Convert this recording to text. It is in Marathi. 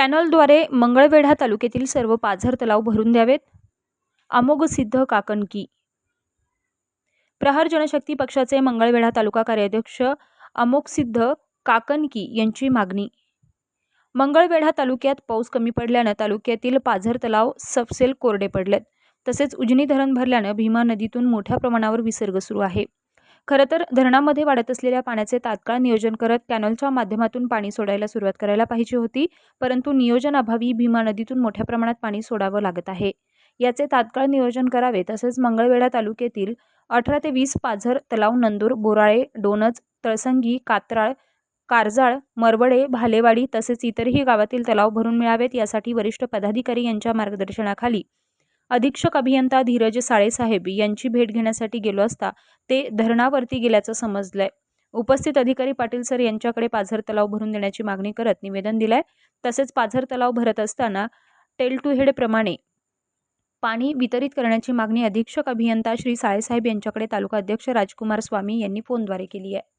कॅनॉलद्वारे मंगळवेढा तालुक्यातील सर्व पाझर तलाव भरून द्यावेत. अमोघसिद्ध काकणकी. प्रहार जनशक्ती पक्षाचे मंगळवेढा तालुका कार्याध्यक्ष अमोघसिद्ध काकणकी यांची मागणी. मंगळवेढा तालुक्यात पाऊस कमी पडल्यानं तालुक्यातील पाझर तलाव सपसेल कोरडे पडलेत. तसेच उजनी धरण भरल्यानं भीमा नदीतून मोठ्या प्रमाणावर विसर्ग सुरू आहे. खरं तर धरणामध्ये वाढत असलेल्या पाण्याचे तात्काळ नियोजन करत कॅनॉलच्या माध्यमातून पाणी सोडायला सुरुवात करायला पाहिजे होती, परंतु नियोजनाभावी भीमा नदीतून मोठ्या प्रमाणात पाणी सोडावं लागत आहे. याचे तात्काळ नियोजन करावे. तसेच मंगळवेढा तालुक्यातील 18 ते 20 पाझर तलाव नंदूर, बोराळे, डोणज, तळसंगी, कात्राळ, कारजाळ, मरवडे, भालेवाडी तसेच इतरही गावातील तलाव भरून मिळावेत. यासाठी वरिष्ठ पदाधिकारी यांच्या मार्गदर्शनाखाली अधीक्षक अभियंता धीरज साळेसाहेब यांची भेट घेण्यासाठी गेलो असता ते धरणावरती गेल्याचं समजलंय. उपस्थित अधिकारी पाटील सर यांच्याकडे पाझर तलाव भरून देण्याची मागणी करत निवेदन दिलंय. तसेच पाझर तलाव भरत असताना टेल टू हेड प्रमाणे पाणी वितरित करण्याची मागणी अधीक्षक अभियंता श्री साळेसाहेब यांच्याकडे तालुका अध्यक्ष राजकुमार स्वामी यांनी फोनद्वारे केली आहे.